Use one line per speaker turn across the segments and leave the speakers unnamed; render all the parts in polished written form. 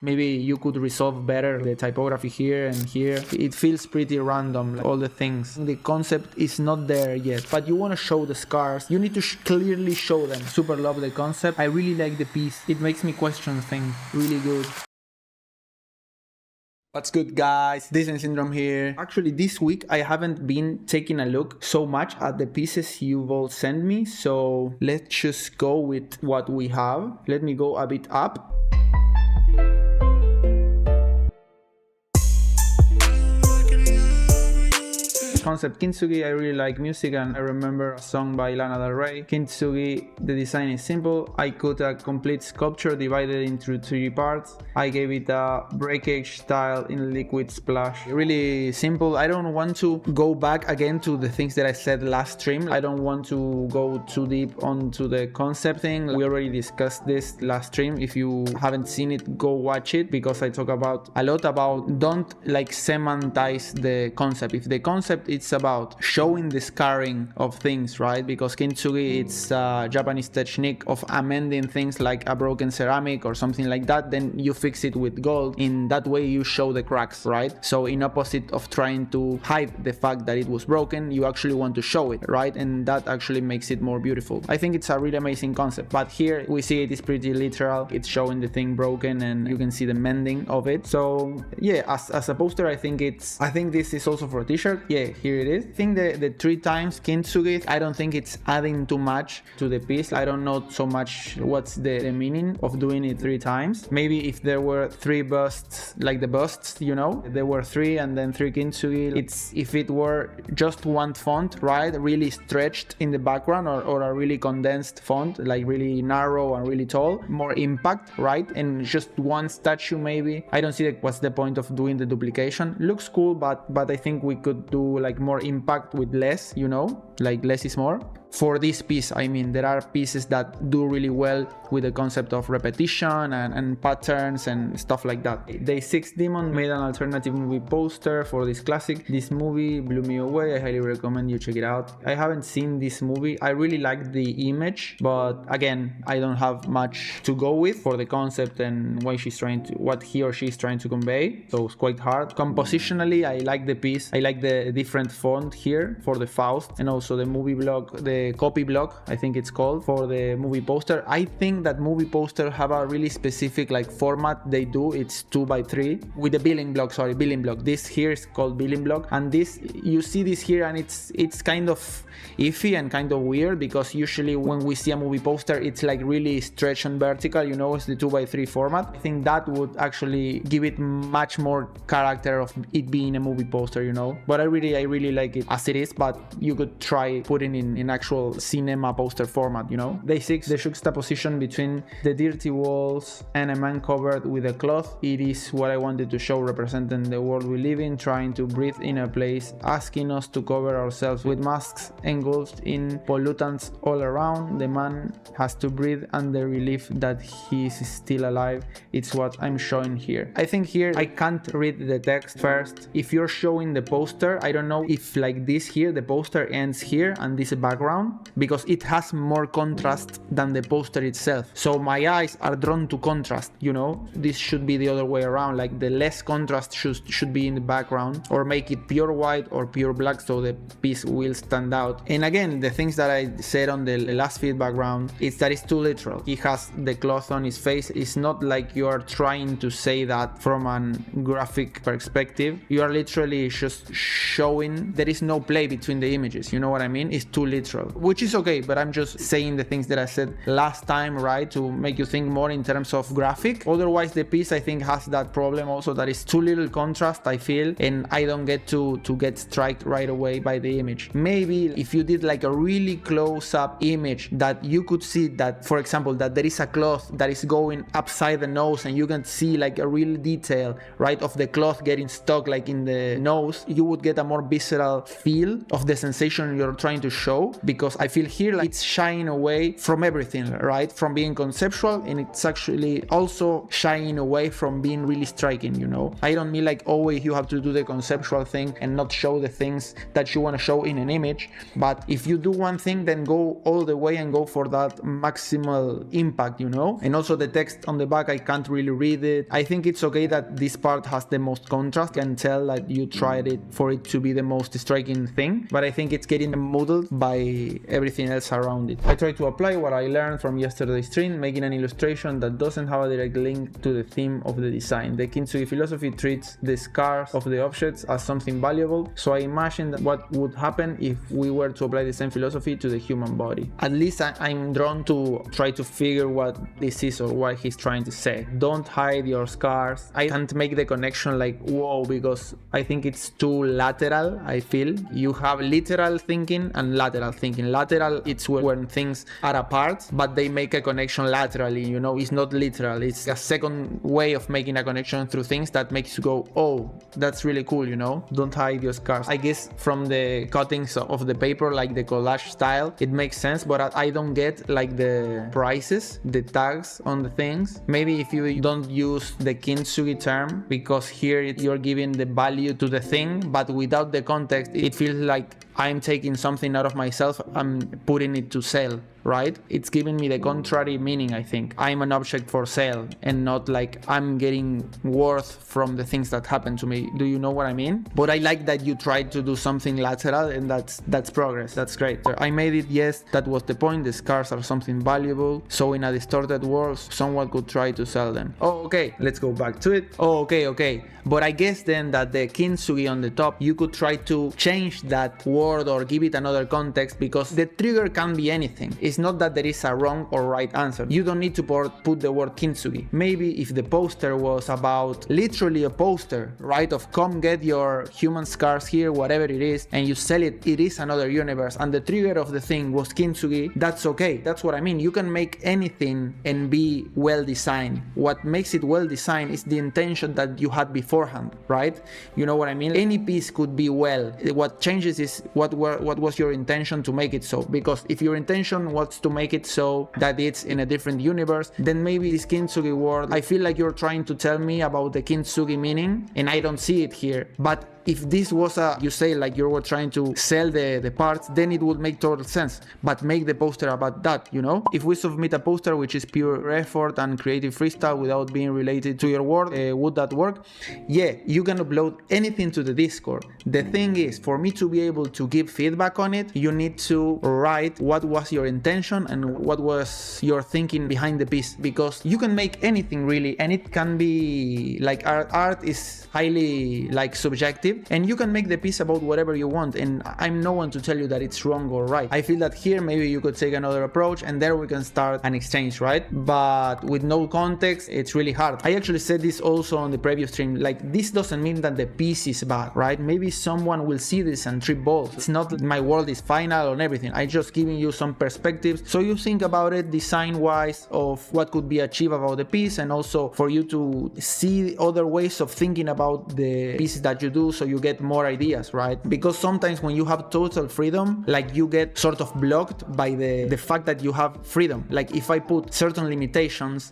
Maybe you could resolve better the typography here and here. It feels pretty random, like all the things. The concept is not there yet, but you want to show the scars. You need to clearly show them. Super love the concept. I really like the piece. It makes me question things. Really good. What's good, guys? Disney Syndrome here. Actually, this week I haven't been taking a look so much at the pieces you've all sent me, so let's just go with what we have. Let me go a bit up. Concept Kintsugi, I really like music and I remember a song by Lana Del Rey. Kintsugi, the design is simple. I cut a complete sculpture divided into 3 parts. I gave it a breakage style in liquid splash. Really simple. I don't want to go back again to the things that I said last stream. I don't want to go too deep onto the concept thing. We already discussed this last stream. If you haven't seen it, go watch it because I talk about a lot about don't like semantize the concept. If the concept it's about showing the scarring of things, right? Because kintsugi, it's a Japanese technique of amending things like a broken ceramic or something like that. Then you fix it with gold. In that way, you show the cracks, right? So in opposite of trying to hide the fact that it was broken, you actually want to show it, right? And that actually makes it more beautiful. I think it's a really amazing concept. But here we see it is pretty literal. It's showing the thing broken and you can see the mending of it. So yeah, as a poster, I think this is also for a t-shirt. Yeah, here it is. I think the 3 times kintsugi, I don't think it's adding too much to the piece. I don't know so much what's the meaning of doing it 3 times. Maybe if there were 3 busts, like the busts, you know, there were 3 and then 3 kintsugi. It's if it were just one font, right, really stretched in the background or a really condensed font, like really narrow and really tall, more impact, right? And just one statue maybe. I don't see what's the point of doing the duplication. Looks cool, but I think we could do like more impact with less, you know, like less is more. For this piece, I mean, there are pieces that do really well with the concept of repetition and patterns and stuff like that. Day 6 Demon made an alternative movie poster for this classic. This movie blew me away. I highly recommend you check it out. I haven't seen this movie. I really like the image, but again, I don't have much to go with for the concept and what he or she is trying to convey. So it's quite hard. Compositionally, I like the piece. I like the different font here for the Faust and also the movie block, the copy block, I think it's called, for the movie poster. I think that movie poster have a really specific like format they do. It's 2x3 with the billing block. This here is called billing block, and this, you see this here, and it's kind of iffy and kind of weird because usually when we see a movie poster, it's like really stretched and vertical, you know, it's the 2x3 format. I think that would actually give it much more character of it being a movie poster, you know. But I really like it as it is, but you could try putting in actual cinema poster format, you know. Day 6, the juxtaposition between the dirty walls and a man covered with a cloth. It is what I wanted to show, representing the world we live in, trying to breathe in a place, asking us to cover ourselves with masks, engulfed in pollutants all around. The man has to breathe and the relief that he is still alive. It's what I'm showing here. I think here I can't read the text first. If you're showing the poster, I don't know if like this here, the poster ends here and this background, because it has more contrast than the poster itself. So my eyes are drawn to contrast, you know. This should be the other way around, like the less contrast should be in the background, or make it pure white or pure black so the piece will stand out. And again, the things that I said on the last feedback round is that it's too literal. He has the cloth on his face. It's not like you are trying to say that from a graphic perspective. You are literally just showing there is no play between the images, you know what I mean? It's too literal, which is okay, but I'm just saying the things that I said last time, right, to make you think more in terms of graphic. Otherwise, the piece I think has that problem also, that is too little contrast, I feel, and I don't get to get struck right away by the image. Maybe if you did like a really close-up image that you could see that, for example, that there is a cloth that is going upside the nose and you can see like a real detail, right, of the cloth getting stuck like in the nose, you would get a more visceral feel of the sensation you're trying to show, because because I feel here like it's shying away from everything, right? From being conceptual, and it's actually also shying away from being really striking, you know? I don't mean like always you have to do the conceptual thing and not show the things that you want to show in an image, but if you do one thing, then go all the way and go for that maximal impact, you know? And also the text on the back, I can't really read it. I think it's okay that this part has the most contrast. You can tell that you tried it for it to be the most striking thing, but I think it's getting muddled by everything else around it. I try to apply what I learned from yesterday's stream, making an illustration that doesn't have a direct link to the theme of the design. The Kintsugi philosophy treats the scars of the objects as something valuable, so I imagined what would happen if we were to apply the same philosophy to the human body. At least I'm drawn to try to figure what this is or what he's trying to say. Don't hide your scars. I can't make the connection like whoa, because I think it's too lateral. I feel you have literal thinking and lateral thinking. Lateral, it's when things are apart but they make a connection laterally, you know? It's not literal, it's a second way of making a connection through things that makes you go, oh, that's really cool, you know? Don't hide your scars. I guess from the cuttings of the paper, like the collage style, it makes sense, but I don't get like the prices, the tags on the things. Maybe if you don't use the Kintsugi term, because here you're giving the value to the thing, but without the context, it feels like I'm taking something out of myself, I'm putting it to sale, right? It's giving me the contrary meaning, I think. I'm an object for sale and not like I'm getting worth from the things that happen to me. Do you know what I mean? But I like that you tried to do something lateral, and that's progress. That's great. I made it, yes, that was the point. The scars are something valuable. So in a distorted world, someone could try to sell them. Oh, okay, let's go back to it. Oh, okay. But I guess then that the Kintsugi on the top, you could try to change that word or give it another context, because the trigger can be anything. It's not that there is a wrong or right answer. You don't need to put the word Kintsugi. Maybe if the poster was about literally a poster, right, of come get your human scars here, whatever it is, and you sell it, it is another universe, and the trigger of the thing was Kintsugi, that's okay. That's what I mean. You can make anything and be well designed. What makes it well designed is the intention that you had beforehand, right? You know what I mean? Any piece could be well. What changes is what was your intention to make it so. Because if your intention was to make it so that it's in a different universe, then maybe this Kintsugi word, I feel like you're trying to tell me about the Kintsugi meaning and I don't see it here. But if this was you say like you were trying to sell the parts, then it would make total sense. But make the poster about that, you know? If we submit a poster which is pure effort and creative freestyle without being related to your work, would that work? Yeah, you can upload anything to the Discord. The thing is, for me to be able to give feedback on it, you need to write what was your intention and what was your thinking behind the piece, because you can make anything really, and it can be like art is highly like subjective, and you can make the piece about whatever you want, and I'm no one to tell you that it's wrong or right. I feel that here maybe you could take another approach and there we can start an exchange, right? But with no context, it's really hard. I actually said this also on the previous stream, like this doesn't mean that the piece is bad, right? Maybe someone will see this and trip balls. It's not that my world is final on everything. I just giving you some perspectives so you think about it design wise of what could be achieved about the piece, and also for you to see other ways of thinking about the pieces that you do, so you get more ideas, right? Because sometimes when you have total freedom, like you get sort of blocked by the fact that you have freedom. Like if I put certain limitations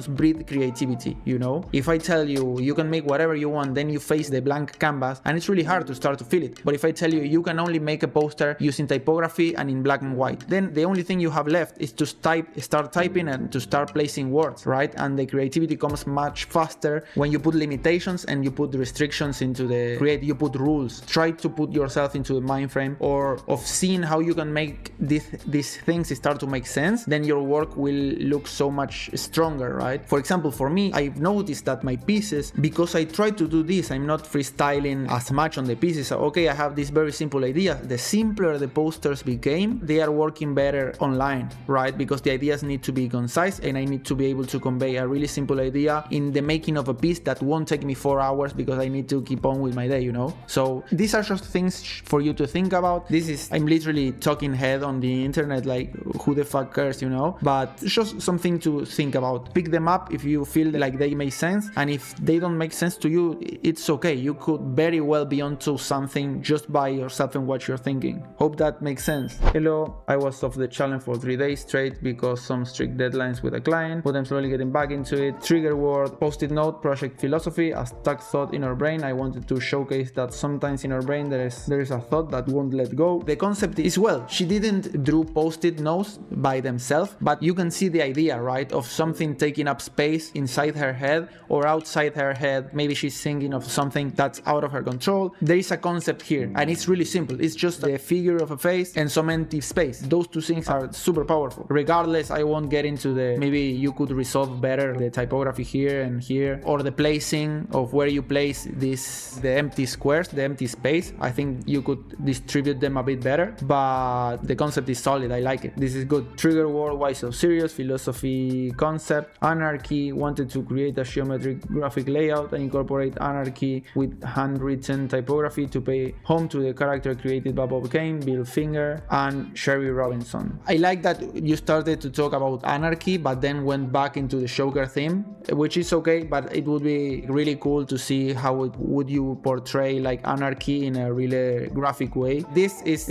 breed creativity, you know? If I tell you you can make whatever you want, then you face the blank canvas and it's really hard to start to feel it. But if I tell you you can only make a poster using typography and in black and white, then the only thing you have left is to start typing and to start placing words, right? And the creativity comes much faster when you put limitations and you put restrictions into the you put rules. Try to put yourself into a mind frame or of seeing how you can make these things start to make sense, then your work will look so much stronger, right? For example, for me, I've noticed that my pieces, because I try to do this, I'm not freestyling as much on the pieces. Okay, I have this very simple idea. The simpler the posters became, they are working better share online, right? Because the ideas need to be concise and I need to be able to convey a really simple idea in the making of a piece that won't take me 4 hours because I need to keep on with my day, you know? So these are just things for you to think about. I'm literally talking head on the internet, like who the fuck cares, you know? But just something to think about. Pick them up if you feel like they make sense, and if they don't make sense to you, it's okay. You could very well be onto something just by yourself and what you're thinking. Hope that makes sense. Hello, I was off the challenge for 3 days straight because some strict deadlines with a client, but I'm slowly getting back into it. Trigger word, post-it note, project philosophy, a stuck thought in our brain. I wanted to showcase that sometimes in our brain there is a thought that won't let go. The concept is, well, she didn't draw post-it notes by themselves, but you can see the idea, right, of something taking up space inside her head or outside her head. Maybe she's thinking of something that's out of her control. There is a concept here, and it's really simple. It's just the figure of a face and some empty space. Those two things are super powerful. Regardless, I won't get into maybe you could resolve better the typography here and here, or the placing of where you place the empty squares, the empty space. I think you could distribute them a bit better, but the concept is solid. I like it. This is good. Trigger word, why so serious? Philosophy, concept, anarchy. Wanted to create a geometric graphic layout and incorporate anarchy with handwritten typography to pay home to the character created by Bob Kane, Bill Finger, and Sherry Robinson. I like that you started to talk about anarchy, but then went back into the Joker theme, which is okay, but it would be really cool to see how would you portray like anarchy in a really graphic way. This is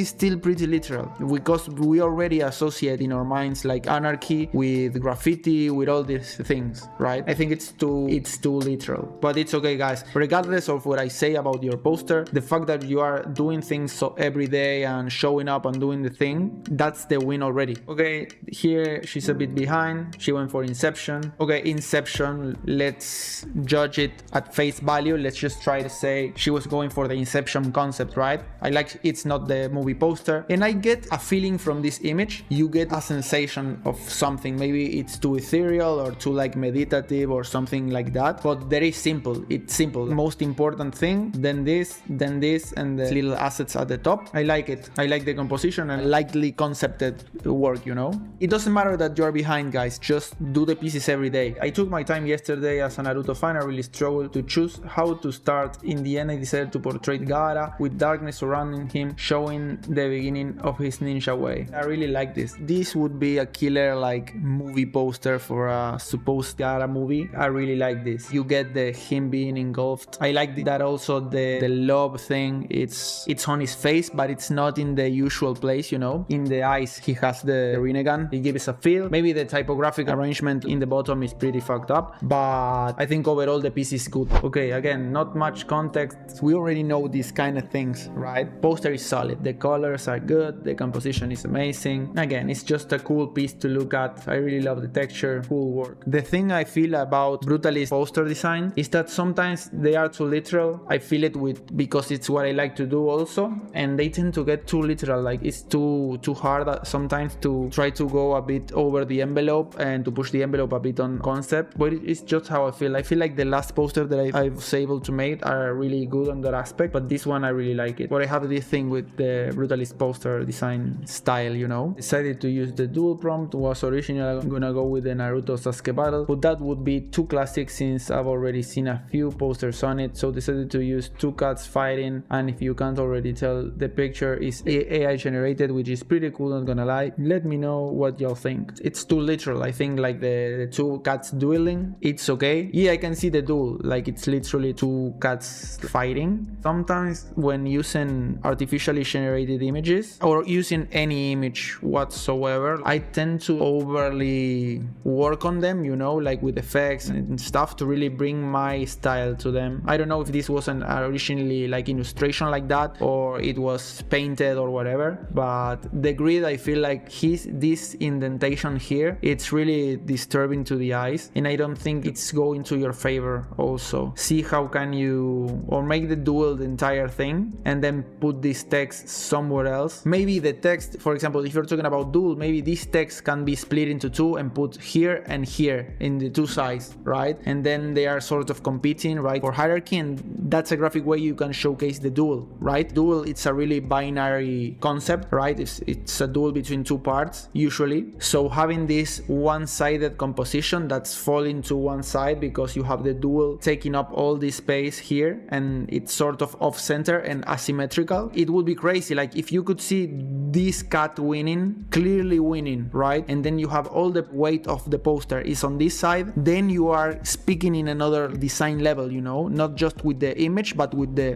still pretty literal because we already associate in our minds like anarchy with graffiti, with all these things, right? I think it's too literal, but it's okay, guys. Regardless of what I say about your poster, the fact that you are doing things so every day and showing up and doing the thing, that's the win already. Okay, here she's a bit behind. She went for Inception. Okay, Inception, let's judge it at face value. Let's just try to say she was going for the Inception concept, right? I like it's not the movie poster, and I get a feeling from this image. You get a sensation of something. Maybe it's too ethereal or too like meditative or something like that, but very simple. It's simple. Most important thing, then this, and the little assets at the top. I like it. I like the composition and lightly concepted work, you know? It doesn't matter that you're behind, guys. Just do the pieces every day. I took my time yesterday as a Naruto fan. I really struggled to choose how to start. In the end, I decided to portray Gaara with darkness surrounding him, showing the beginning of his ninja way. I really like this. This would be a killer like movie poster for a supposed Gaara movie. I really like this. You get him being engulfed. I like that also the love thing. It's on his face, but it's not in the usual place, you know? In the eyes, he has the Rinnegan. It gives a feel. Maybe the typographic arrangement in the bottom is pretty fucked up, but I think overall the piece is good. Okay, again, not much context. We already know these kind of things, right? Poster is solid. The colors are good. The composition is amazing. Again, it's just a cool piece to look at. I really love the texture. Cool work. The thing I feel about Brutalist poster design is that sometimes they are too literal. I feel it because it's what I like to do also, and they tend to get too literal. Like it's too hard sometimes to try to go a bit over the envelope and to push the envelope a bit on concept, but it's just how I feel. I feel like the last poster that I was able to make are really good on that aspect, but this one I really like it. But I have this thing with the Brutalist poster design style, you know? Decided to use the dual prompt. Was originally gonna go with the Naruto Sasuke battle, but that would be too classic since I've already seen a few posters on it, so decided to use two cats fighting, and if you can't already tell, the picture is AI generated, which is pretty cool, not gonna lie. Let me know what y'all think. It's too literal. I think like the two cats dueling, it's okay. Yeah, I can see the duel, like it's literally two cats fighting. Sometimes when using artificially generated images or using any image whatsoever, I tend to overly work on them, you know, like with effects and stuff to really bring my style to them. I don't know if this wasn't originally like illustration like that or it was painted or whatever, but the grid, I feel like this indentation here, it's really disturbing to the eyes, and I don't think it's going to your favor also. See how can you, or make the duel the entire thing and then put this text somewhere else. Maybe the text, for example, if you're talking about duel, maybe this text can be split into two and put here and here in the two sides, right? And then they are sort of competing, right, for hierarchy, and that's a graphic way you can showcase the duel, right? Duel, it's a really binary concept, right? right? It's a duel between two parts usually. So having this one-sided composition that's falling to one side because you have the duel taking up all this space here and it's sort of off-center and asymmetrical, it would be crazy. Like if you could see this cat winning, clearly winning, right? And then you have all the weight of the poster is on this side, then you are speaking in another design level, you know, not just with the image but with the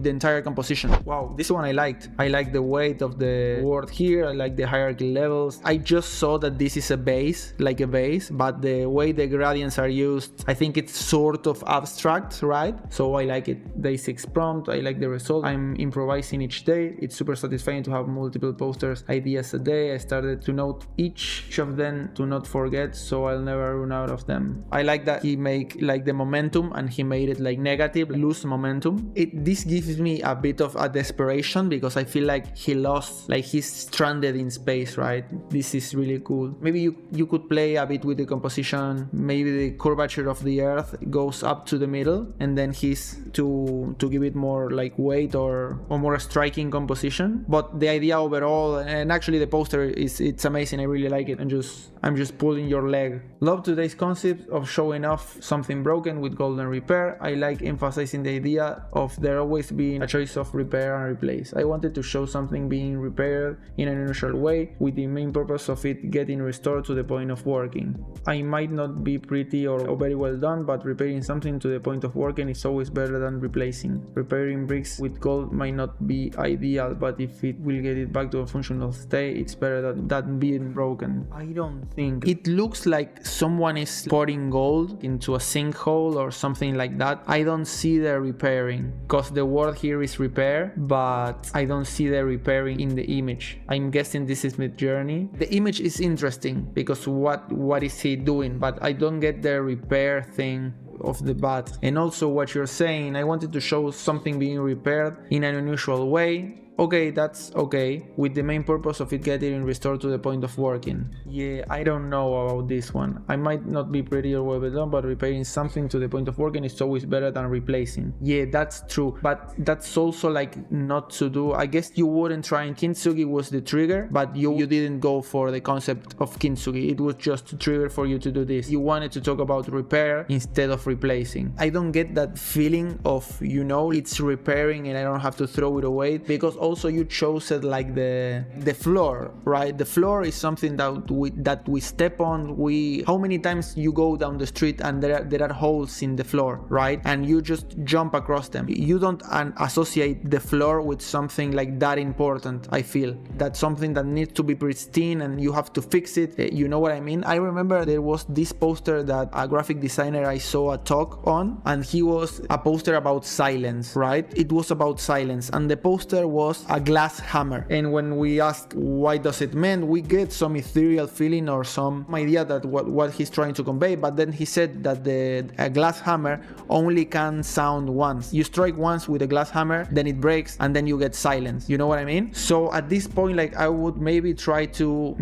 entire composition. Wow, this one I liked. I like the weight of the word here. I like the hierarchy levels. I just saw that this is a base, like a base, but the way the gradients are used, I think it's sort of abstract, right? So I like it. Day 6 prompt, I like the result. I'm improvising each day. It's super satisfying to have multiple posters ideas a day. I started to note each of them to not forget, so I'll never run out of them. I like that he make like the momentum and he made it like negative, lose momentum. This gives me a bit of a desperation because I feel like he lost, like he's stranded in space, right? This is really cool. Maybe you could play a bit with the composition. Maybe the curvature of the earth goes up to the middle and then he's to give it more like weight or more striking composition. But the idea overall, and actually the poster it's amazing. I really like it. I'm just pulling your leg. Love today's concept of showing off something broken with golden repair. I like emphasizing the idea of there always being a choice of repair and replace. I wanted to show something being repaired in an unusual way with the main purpose of it getting restored to the point of working. I might not be pretty or very well done, but repairing something to the point of working is always better than replacing. Repairing bricks with gold might not be ideal, but if it will get it back to a functional state, it's better than being broken. I don't think. It looks like someone is pouring gold into a sinkhole or something like that. I don't see the repairing because the word here is repair, but I don't see the repairing in the image. I'm guessing this is Midjourney. The image is interesting because what is he doing, but I don't get the repair thing of the bat. And also what you're saying, I wanted to show something being repaired in an unusual way. Okay, that's okay, with the main purpose of it getting restored to the point of working. Yeah, I don't know about this one. I might not be pretty or well done, but repairing something to the point of working is always better than replacing. Yeah, that's true, but that's also like not to do. I guess you wouldn't try, and Kintsugi was the trigger, but you didn't go for the concept of Kintsugi. It was just a trigger for you to do this. You wanted to talk about repair instead of replacing. I don't get that feeling of, you know, it's repairing and I don't have to throw it away, because also you chose it like the floor, right? The floor is something that we step on. How many times you go down the street and there are holes in the floor, right? And you just jump across them. You don't associate the floor with something like that important. I feel that's something that needs to be pristine and you have to fix it. You know what I mean? I remember there was this poster that a graphic designer I saw a talk on, and he was a poster about silence, right? It was about silence, and the poster was a glass hammer. And when we asked why does it mean, we get some ethereal feeling or some idea that what he's trying to convey. But then he said that a glass hammer only can sound once. You strike once with a glass hammer, then it breaks, and then you get silence. You know what I mean? So at this point, like, I would maybe try to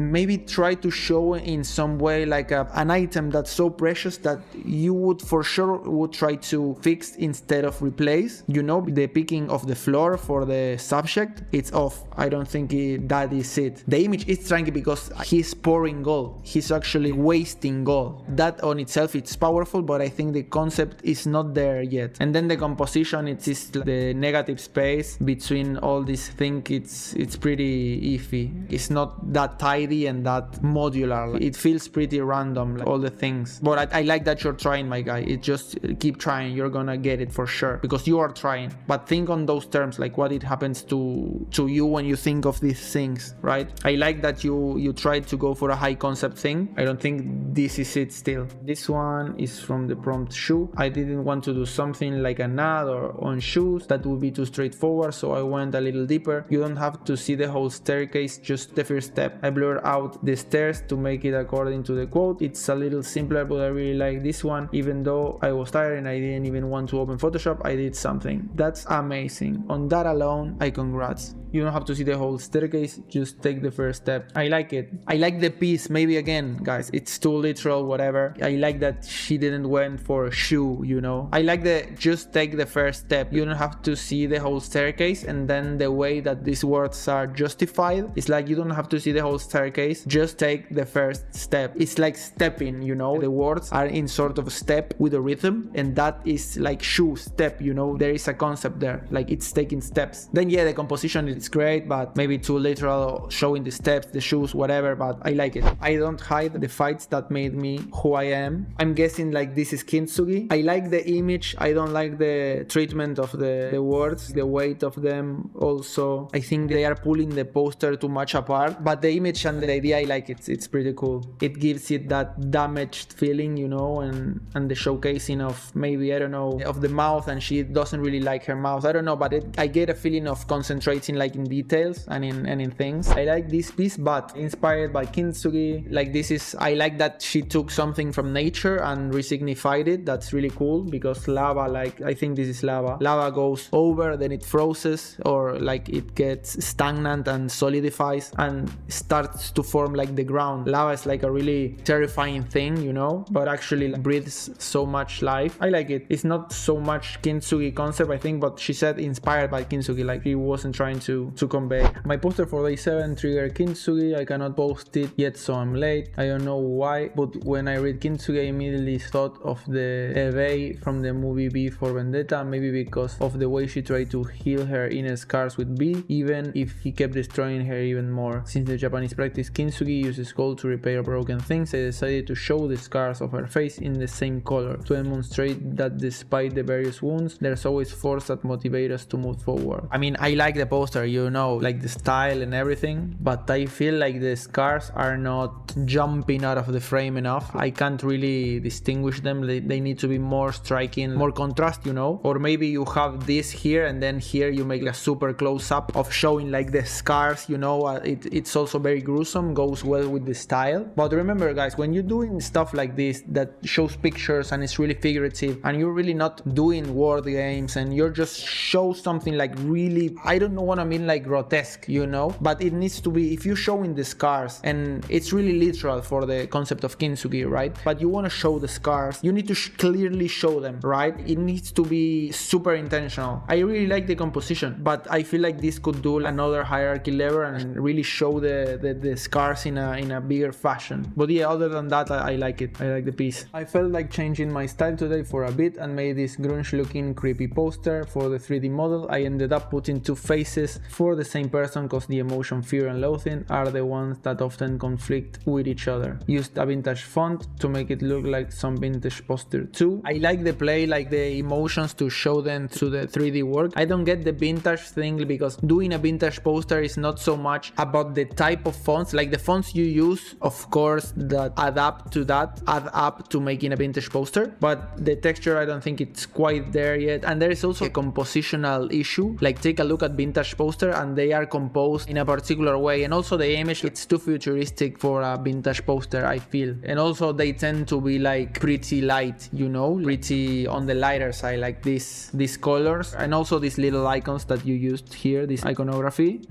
show in some way like an item that's so precious that you would for sure would try to fix instead of replace. You know, the picking of the floor for the subject, it's off. I don't think that is it. The image is strange because he's pouring gold. He's actually wasting gold. That on itself, it's powerful, but I think the concept is not there yet. And then the composition, it's the negative space between all these things. It's pretty iffy. It's not that tidy and that modular. It feels pretty random, like all the things. But I like that you're trying, my guy. It just keep trying. You're gonna get it for sure because you are trying. But think on those terms, like what it happens to you when you think of these things, right? I like that you tried to go for a high concept thing. I don't think this is it still. This one is from the prompt shoe. I didn't want to do something like an ad or on shoes. That would be too straightforward, so I went a little deeper. You don't have to see the whole staircase, just the first step. I blurred out the stairs to make it according to the quote. It's a little simpler, but I really like this one. Even though I was tired and I didn't even want to open Photoshop, I did something. That's amazing. On that alone, I congrats. You don't have to see the whole staircase, just take the first step. I like it. I like the piece. Maybe again, guys, it's too literal, whatever. I like that she didn't went for a shoe, you know. I like the just take the first step. You don't have to see the whole staircase, and then the way that these words are justified, it's like you don't have to see the whole staircase, just take the first step. It's like stepping, you know. The words are in sort of step with a rhythm, and that is like shoe, step, you know. There is a concept there, like it's taking steps. Then yeah, the composition is great, but maybe too literal, showing the steps, the shoes, whatever, but I like it. I don't hide the fights that made me who I am. I'm guessing like this is Kintsugi. I like the image. I don't like the treatment of the words, the weight of them. Also, I think they are pulling the poster too much apart, but the image and the idea, I like it. It's pretty cool. It gives it that damaged feeling, you know, and the showcasing of maybe, I don't know, of the mouth, and she doesn't really like her mouth. I don't know, but I get a feeling of concentrating like in details and in things. I like this piece, but inspired by Kintsugi. Like this is, I like that she took something from nature and resignified it. That's really cool, because lava, like I think this is lava. Lava goes over, then it freezes, or like it gets stagnant and solidifies and starts to form like the ground. Lava is like a really terrifying thing, you know, but actually like, breathes so much life. I like it. It's not so much Kintsugi concept, I think, but she said inspired by Kintsugi, like he wasn't trying to convey. My poster for day 7 triggered Kintsugi. I cannot post it yet, so I'm late. I don't know why, but when I read Kintsugi, I immediately thought of the Eve from the movie V for Vendetta, maybe because of the way she tried to heal her inner scars with B, even if he kept destroying her even more. Since the Japanese practice Kintsugi uses gold to repair broken things, I decided to show the scars of her face in the same color, to demonstrate that despite the various wounds, there's always force that motivates us to move forward. I mean, I like the poster, you know, like the style and everything, but I feel like the scars are not jumping out of the frame enough. I can't really distinguish them. They need to be more striking, more contrast, you know. Or maybe you have this here, and then here you make a super close up of showing like the scars, you know. It's also very gruesome, goes well with the style. But remember guys, when you're doing stuff like this that shows pictures and it's really figurative, and you're really not doing word games, and you're just show something like really, I don't know what I mean, like grotesque, you know, but it needs to be, if you're showing the scars, and it's really literal for the concept of Kintsugi, right? But you want to show the scars, you need to clearly show them, right? It needs to be super intentional. I really like the composition, but I feel like this could do another hierarchy level and really show the scars in a bigger fashion. But yeah, other than that, I like it. I like the piece. I felt like changing my style today for a bit and made this grunge looking creepy poster. For the 3D model, I ended up putting two faces for the same person, because the emotion fear and loathing are the ones that often conflict with each other. Used a vintage font to make it look like some vintage poster too. I like the play, like the emotions, to show them through the 3D work. I don't get the vintage thing, because doing a vintage poster is not so much about the type of fonts, like the fonts you use, of course, that add up to making a vintage poster, but the texture, I don't think it's quite there yet. And there is also a compositional issue, like take a look at vintage poster and they are composed in a particular way, and also the image, it's too futuristic for a vintage poster, I feel. And also they tend to be like pretty light, you know, pretty on the lighter side, like these colors, and also these little icons that you used here, this iconography,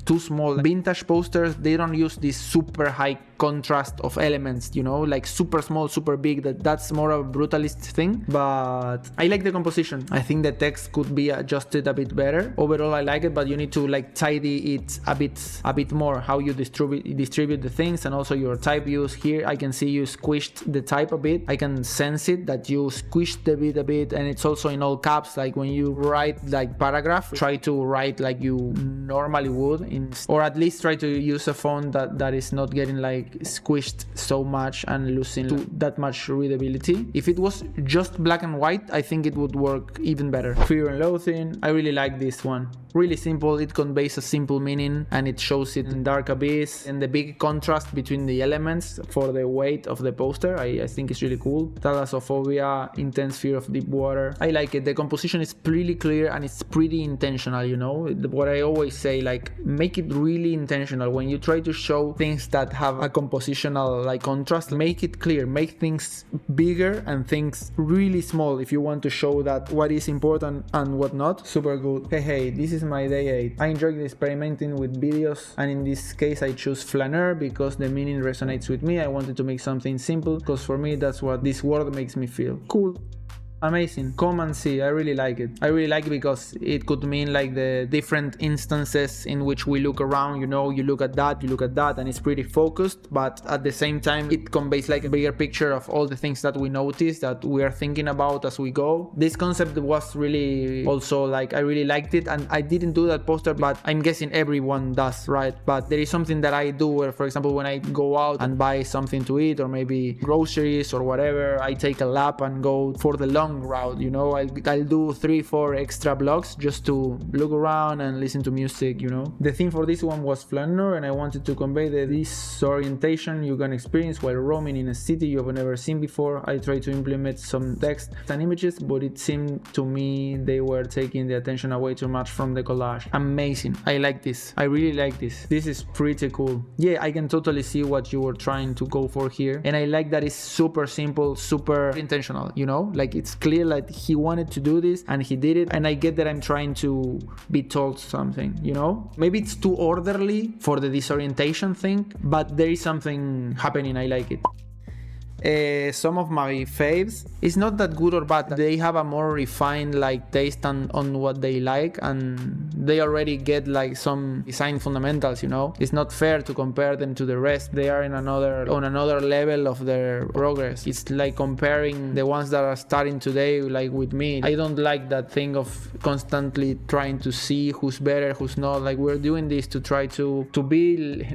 too small. Vintage posters, they don't use this super high contrast of elements, you know, like super small, super big. That's more of a brutalist thing. But I like the composition. I think the text could be adjusted a bit better. Overall, I like it, but you need to like tidy it a bit more, how you distribute the things, and also your type use. Here I can see you squished the type a bit. I can sense it that you squished the bit a bit, and it's also in all caps. Like when you write like paragraph, try to write like you normally would, or at least try to use a font that is not getting like squished so much and losing that much readability. If it was just black and white, I think it would work even better. Fear and Loathing, I really like this one. Really simple, it conveys a simple meaning and it shows it in dark abyss, and the big contrast between the elements for the weight of the poster, I think is really cool. Thalassophobia, intense fear of deep water. I like it. The composition is pretty clear and it's pretty intentional, you know. What I always say, like, make it really intentional. When you try to show things that have a compositional like contrast. Make it clear, make things bigger and things really small if you want to show that what is important and what not. Super good. Hey, this is my day 8. I enjoy experimenting with videos, and in this case I choose flaneur because the meaning resonates with me. I wanted to make something simple because for me that's what this word makes me feel. Cool. Amazing. Come and see. I really like it. I really like it because it could mean like the different instances in which we look around, you know, you look at that, and it's pretty focused, but at the same time it conveys like a bigger picture of all the things that we notice, that we are thinking about as we go. This concept was really also like, I really liked it, and I didn't do that poster, but I'm guessing everyone does, right? But there is something that I do where, for example, when I go out and buy something to eat or maybe groceries or whatever, I take a lap and go for the long route, you know. I'll do 3-4 extra blocks just to look around and listen to music, you know. The theme for this one was flaneur, and I wanted to convey the disorientation you can experience while roaming in a city you've never seen before. I tried to implement some text and images, but it seemed to me they were taking the attention away too much from the collage. Amazing. I like this. I really like this. This is pretty cool. Yeah, I can totally see what you were trying to go for here, and I like that it's super simple, super intentional, you know, like it's clear that he wanted to do this and he did it, and I get that I'm trying to be told something, you know. Maybe it's too orderly for the disorientation thing, but there is something happening. I like it. Some of my faves, it's not that good or bad, they have a more refined like taste on what they like, and they already get like some design fundamentals, you know. It's not fair to compare them to the rest. They are on another level of their progress. It's like comparing the ones that are starting today like with me. I don't like that thing of constantly trying to see who's better, who's not. Like, we're doing this to try to be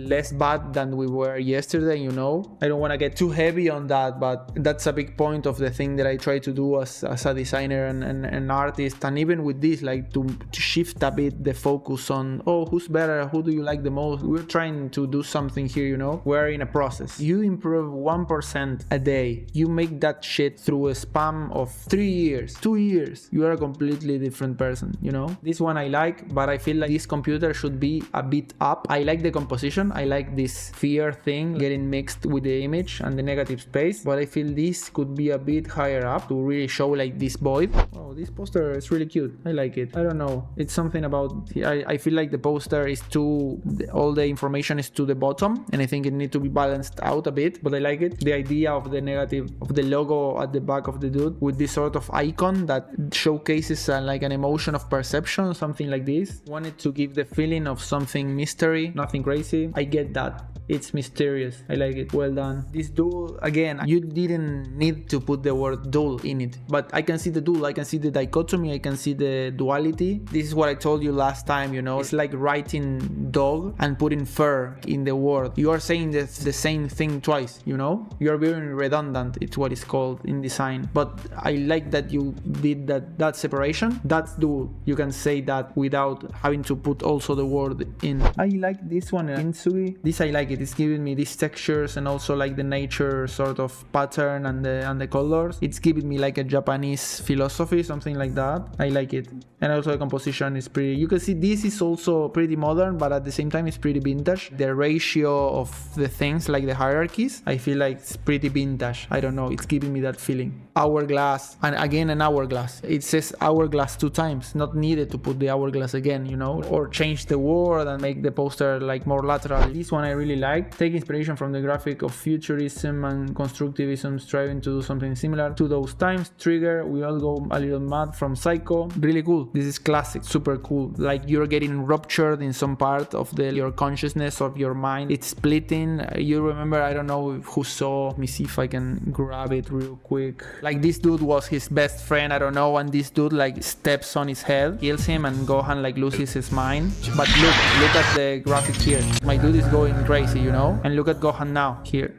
less bad than we were yesterday, you know. I don't want to get too heavy on that, but that's a big point of the thing that I try to do as a designer and an artist. And even with this, like to shift a bit the focus on, oh, who's better, who do you like the most. We're trying to do something here, you know. We're in a process. You improve 1% a day, you make that shit through a span of 3 years, 2 years, you are a completely different person, you know. This one I like, but I feel like this computer should be a bit up. I like the composition, I like this sphere thing getting mixed with the image and the negative space, but I feel this could be a bit higher up to really show like this void. Oh, this poster is really cute. I like it. I don't know, it's something about, I feel like the poster is too, all the information is to the bottom, and I think it needs to be balanced out a bit, but I like it. The idea of the negative, of the logo at the back of the dude with this sort of icon that showcases like an emotion of perception, something like this. Wanted to give the feeling of something mystery, nothing crazy. I get that. It's mysterious. I like it. Well done. This duel, again, you didn't need to put the word duel in it, but I can see the duel, I can see the dichotomy, I can see the duality. This is what I told you last time, you know. It's like writing dog and putting fur in the word. You are saying the same thing twice, you know. You are very redundant, it's what it's called in design. But I like that you did that separation. That's duel. You can say that without having to put also the word in. I like this one, Kintsugi. This I like it. It's giving me these textures and also like the nature sort of pattern and the colors. It's giving me like a Japanese philosophy, something like that. I like it. And also the composition is pretty, you can see this is also pretty modern, but at the same time it's pretty vintage. The ratio of the things, like the hierarchies, I feel like it's pretty vintage. I don't know, it's giving me that feeling. Hourglass, and again an hourglass. It says hourglass 2 times, not needed to put the hourglass again, you know, or change the word and make the poster like more lateral. This one I really like. Take inspiration from the graphic of futurism and constructivism, striving to do something similar to those times. Trigger, we all go a little mad from Psycho. Really cool. This is classic, super cool. Like you're getting ruptured in some part of your consciousness, of your mind. It's splitting. You remember, I don't know who saw, let me see if I can grab it real quick. Like this dude was his best friend, I don't know, and this dude like steps on his head, kills him, and Gohan like loses his mind. But look at the graphic here. My dude is going crazy, you know? And look at Gohan now, here.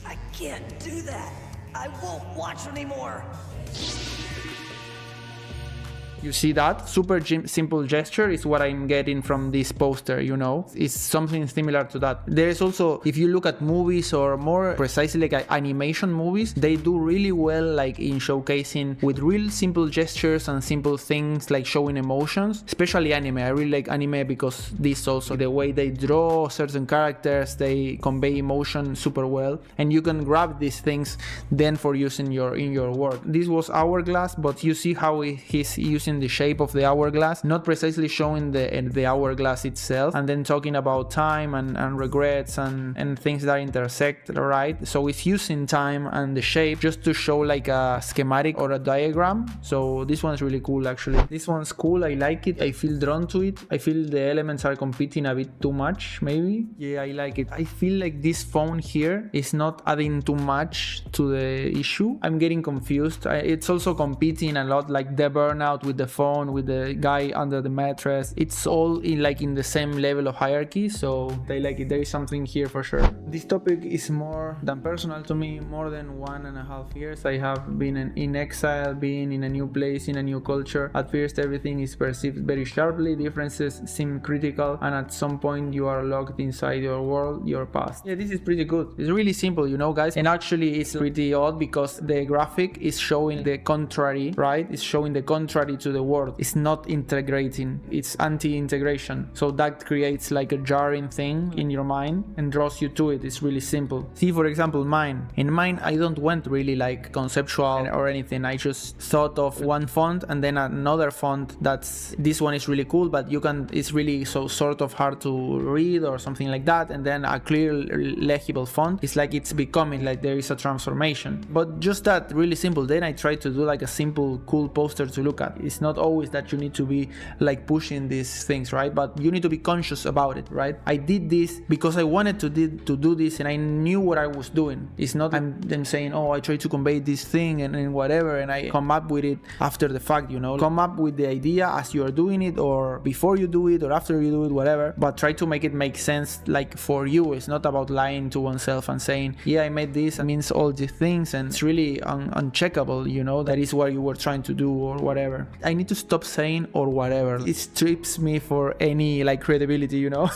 I can't do that. I won't watch anymore.
You see that? Super simple gesture is what I'm getting from this poster, you know? It's something similar to that. There is also, if you look at movies or more precisely like animation movies, they do really well like in showcasing with real simple gestures and simple things like showing emotions, especially anime. I really like anime because this also, the way they draw certain characters, they convey emotion super well, and you can grab these things then for use in your work. This was hourglass, but you see how he's using the shape of the hourglass, not precisely showing the hourglass itself, and then talking about time and regrets and things that intersect, right? So it's using time and the shape just to show like a schematic or a diagram. So this one's really cool actually. This one's cool, I like it, I feel drawn to it. I feel the elements are competing a bit too much maybe. Yeah, I like it. I feel like this phone here is not adding too much to the issue. I'm getting confused. It's also competing a lot, like the burnout with the phone, with the guy under the mattress. It's all in the same level of hierarchy, so I like it. There is something here for sure. This topic is more than personal to me. More than 1.5 years I have been in exile, being in a new place, in a new culture. At first everything is perceived very sharply, differences seem critical, and at some point you are locked inside your world, your past. Yeah, this is pretty good. It's really simple, you know, guys, and actually it's pretty odd because the graphic is showing the contrary, right? It's showing the contrary to the word. It's not integrating, it's anti-integration, so that creates like a jarring thing in your mind and draws you to it. It's really simple. See, for example, in mine I don't went really like conceptual or anything. I just thought of one font and then another font that's, this one is really cool, but it's really so sort of hard to read or something like that, and then a clear legible font. It's like it's becoming like there is a transformation, but just that, really simple. Then I try to do like a simple cool poster to look at. It's not always that you need to be like pushing these things, right? But you need to be conscious about it, right? I did this because I wanted to do this and I knew what I was doing. It's not them saying, oh, I try to convey this thing and whatever, and I come up with it after the fact, you know. Come up with the idea as you are doing it, or before you do it, or after you do it, whatever, but try to make it make sense like for you. It's not about lying to oneself and saying, yeah, I made this, it means all these things, and it's really uncheckable, you know, that is what you were trying to do or whatever. I need to stop saying or whatever. It strips me for any like credibility, you know.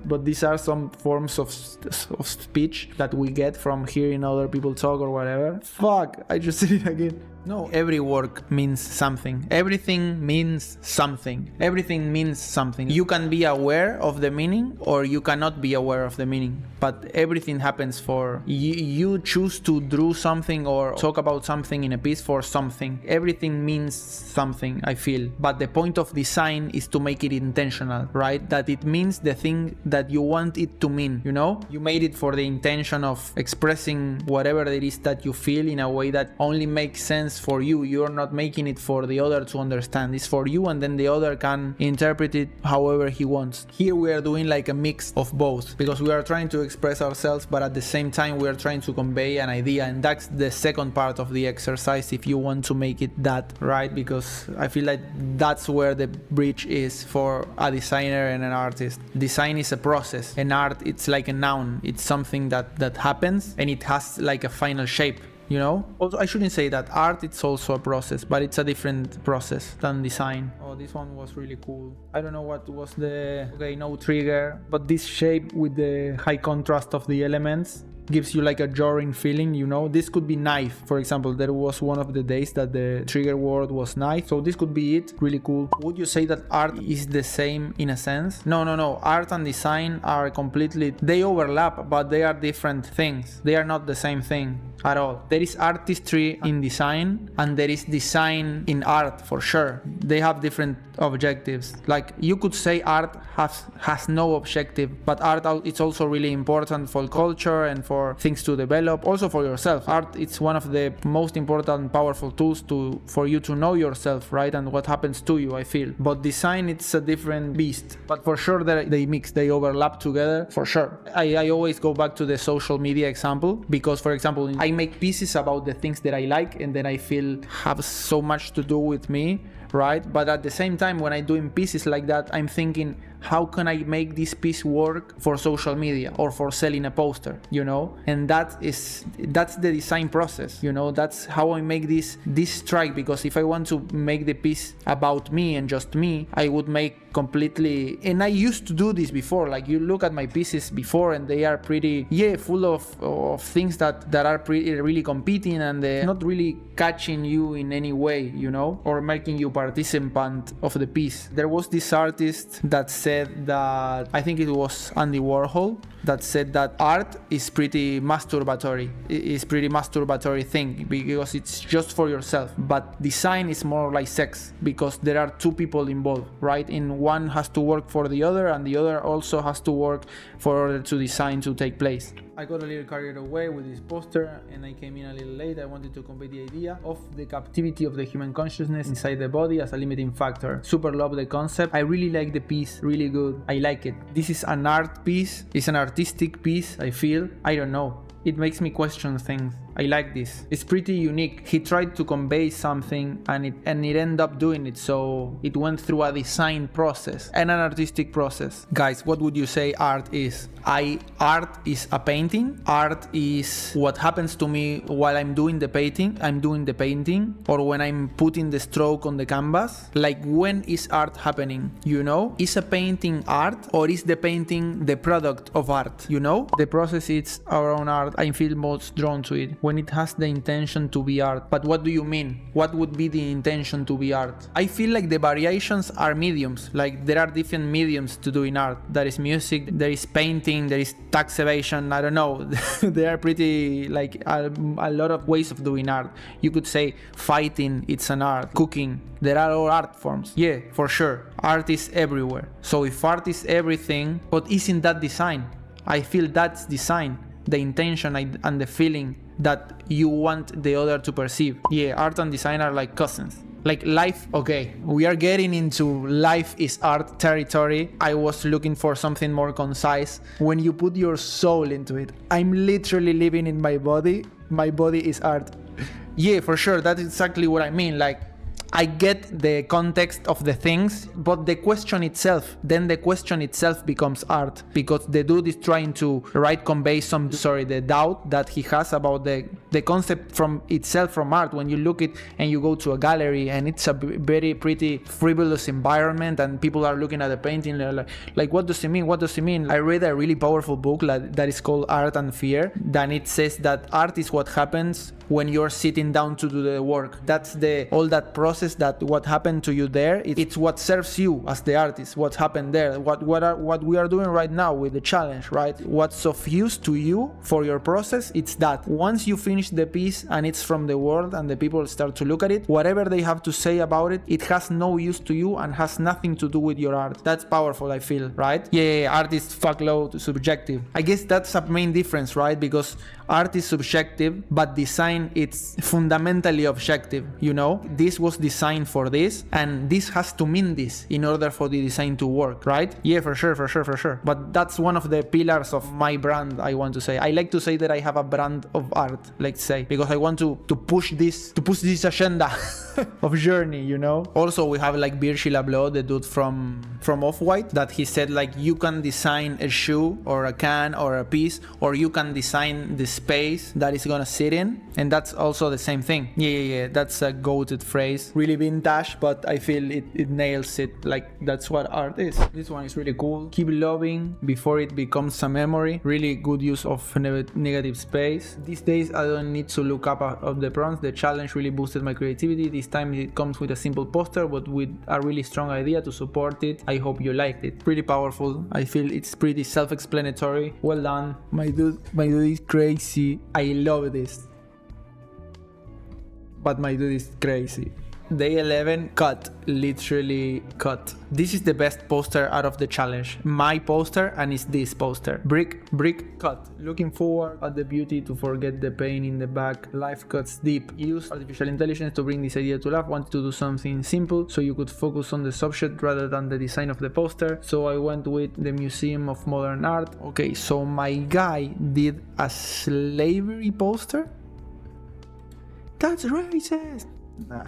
But these are some forms of speech that we get from hearing other people talk or whatever. Fuck, I just said it again. No, every work means something. Everything means something. Everything means something. You can be aware of the meaning or you cannot be aware of the meaning, but everything happens for you. You choose to do something or talk about something in a piece for something. Everything means something, I feel. But the point of design is to make it intentional, right? That it means the thing that you want it to mean, you know? You made it for the intention of expressing whatever it is that you feel in a way that only makes sense for you. You're not making it for the other to understand. It's for you, and then the other can interpret it however he wants. Here we are doing like a mix of both, because we are trying to express ourselves, but at the same time we are trying to convey an idea, and that's the second part of the exercise if you want to make it that, right? Because I feel like that's where the bridge is for a designer and an artist. Design is a process, and art, it's like a noun. It's something that happens and it has like a final shape, you know? Also, I shouldn't say that art, it's also a process, but it's a different process than design. Oh, this one was really cool. I don't know what was no trigger, but this shape with the high contrast of the elements gives you like a jarring feeling, you know? This could be knife, for example. There was one of the days that the trigger word was knife, so this could be it. Really cool. Would you say that art is the same in a sense? No. Art and design are completely, they overlap, but they are different things. They are not the same thing at all. There is artistry in design and there is design in art, for sure. They have different objectives. Like, you could say art has no objective, but art it's also really important for culture and for things to develop, also for yourself. Art, it's one of the most important powerful tools for you to know yourself, right? And what happens to you, I feel. But design, it's a different beast. But for sure they mix, they overlap together, for sure. I always go back to the social media example, because, for example, I make pieces about the things that I like and that I feel have so much to do with me, right? But at the same time, when I'm doing pieces like that, I'm thinking, how can I make this piece work for social media or for selling a poster, you know? And that's the design process, you know? That's how I make this strike, because if I want to make the piece about me and just me, I would make completely, and I used to do this before, like you look at my pieces before and they are pretty, full of things that are pretty really competing, and they're not really catching you in any way, you know, or making you participant of the piece. There was this artist that said that, I think it was Andy Warhol, that said that art is pretty masturbatory. It's pretty masturbatory thing because it's just for yourself. But design is more like sex, because there are two people involved, right? And one has to work for the other, and the other also has to work for order to design to take place. I got a little carried away with this poster and I came in a little late. I wanted to convey the idea of the captivity of the human consciousness inside the body as a limiting factor. Super love the concept. I really like the piece, really good. I like it. This is an art piece. It's an artistic piece, I feel. I don't know. It makes me question things. I like this. It's pretty unique. He tried to convey something and it ended up doing it, so it went through a design process and an artistic process. Guys, what would you say art is? Art is a painting. Art is what happens to me while I'm doing the painting. Or when I'm putting the stroke on the canvas. Like, when is art happening? You know? Is a painting art, or is the painting the product of art? You know? The process is our own art. I feel most drawn to it when it has the intention to be art. But what do you mean? What would be the intention to be art? I feel like the variations are mediums. Like, there are different mediums to doing art. There is music, there is painting, there is tax evasion, I don't know. There are pretty, like, a lot of ways of doing art. You could say fighting, it's an art. Cooking, there are all art forms. Yeah, for sure. Art is everywhere. So if art is everything, but isn't that design? I feel that's design. The intention and the feeling that you want the other to perceive. Yeah, art and design are like cousins. Like life, okay, we are getting into life is art territory. I was looking for something more concise. When you put your soul into it, I'm literally living in my body is art. Yeah, for sure, that's exactly what I mean. Like, I get the context of the things, but the question itself becomes art, because the dude is trying to convey the doubt that he has about the concept from itself from art. When you look it and you go to a gallery and it's a very pretty frivolous environment and people are looking at the painting like what does it mean? I read a really powerful book that is called Art and Fear. Then it says that art is what happens when you're sitting down to do the work. That's all that process, that what happened to you there, it's what serves you as the artist, what happened there, what we are doing right now with the challenge, right? What's of use to you for your process, it's that. Once you finish the piece and it's from the world and the people start to look at it, whatever they have to say about it, it has no use to you and has nothing to do with your art. That's powerful, I feel, right? Yeah, art is fuckload subjective. I guess that's a main difference, right? Because art is subjective, but design, it's fundamentally objective, you know? This was designed for this, and this has to mean this in order for the design to work, right? Yeah, for sure. But that's one of the pillars of my brand, I want to say. I like to say that I have a brand of art, let's say, because I want to push this agenda of journey, you know? Also, we have like Virgil Abloh, the dude from Off-White, that he said like, you can design a shoe or a can or a piece, or you can design the space that is gonna sit in, and that's also the same thing. Yeah, that's a goated phrase, really vintage, but I feel it nails it. Like, that's what art is. This one is really cool. Keep loving before it becomes a memory. Really good use of negative space. These days I don't need to look up of the prompts. The challenge really boosted my creativity. This time it comes with a simple poster, but with a really strong idea to support it. I hope you liked it. Pretty powerful. I feel it's pretty self-explanatory. Well done. My dude is crazy. I love this. But my dude is crazy. Day 11, cut. Literally cut. This is the best poster out of the challenge. My poster, and it's this poster. Brick, cut. Looking forward at the beauty to forget the pain in the back. Life cuts deep. Use artificial intelligence to bring this idea to life. Wanted to do something simple so you could focus on the subject rather than the design of the poster. So I went with the Museum of Modern Art. Okay, so my guy did a slavery poster? That's racist. Nah.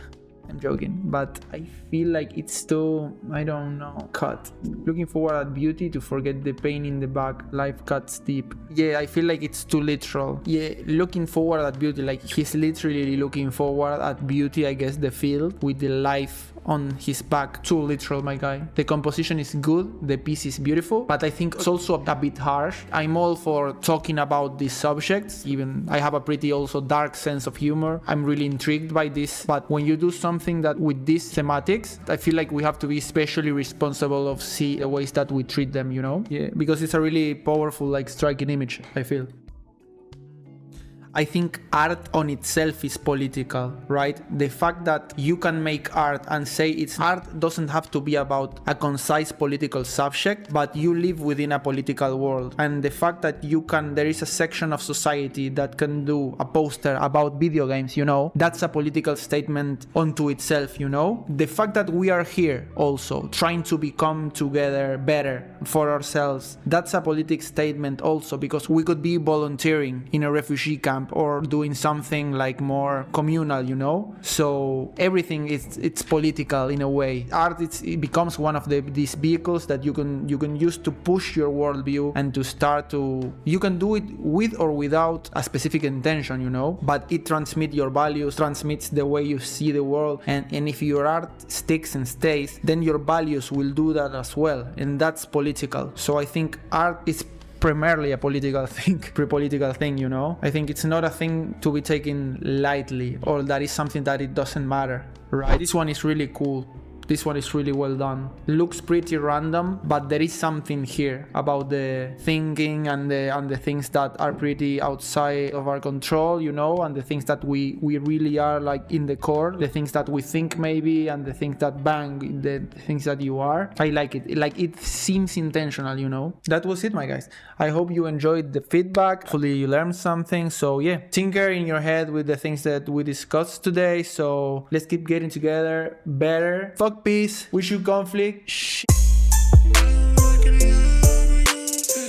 I'm joking, but I feel like it's too, I don't know, cut. Looking forward at beauty to forget the pain in the back, life cuts deep. Yeah, I feel like it's too literal. Yeah, looking forward at beauty, like he's literally looking forward at beauty, I guess, the field with the life on his back. Too literal, my guy. The composition is good, the piece is beautiful, but I think it's also a bit harsh. I'm all for talking about these subjects, even I have a pretty also dark sense of humor. I'm really intrigued by this, but when you do something that with these thematics, I feel like we have to be especially responsible of see the ways that we treat them, you know? Yeah, because it's a really powerful, like, striking image, I feel. I think art on itself is political, right? The fact that you can make art and say it's art doesn't have to be about a concise political subject, but you live within a political world. And the fact that there is a section of society that can do a poster about video games, you know, that's a political statement unto itself, you know? The fact that we are here also trying to become together better for ourselves, that's a political statement also, because we could be volunteering in a refugee camp or doing something like more communal, you know? So everything it's political in a way. Art it becomes one of these vehicles that you can use to push your worldview and to start to, you can do it with or without a specific intention, you know, but it transmits your values, transmits the way you see the world, and if your art sticks and stays, then your values will do that as well, and that's political. So I think art is primarily a political thing, pre-political thing, you know? I think it's not a thing to be taken lightly, or that is something that it doesn't matter, right? This one is really cool. This one is really well done. Looks pretty random, but there is something here about the thinking and the things that are pretty outside of our control, you know, and the things that we really are like in the core, the things that we think maybe, and the things that bang, the things that you are. I like it. Like, it seems intentional, you know. That was it, my guys. I hope you enjoyed the feedback. Hopefully you learned something. So yeah, tinker in your head with the things that we discussed today. So let's keep getting together better. Fuck peace. Wish you conflict. Shh.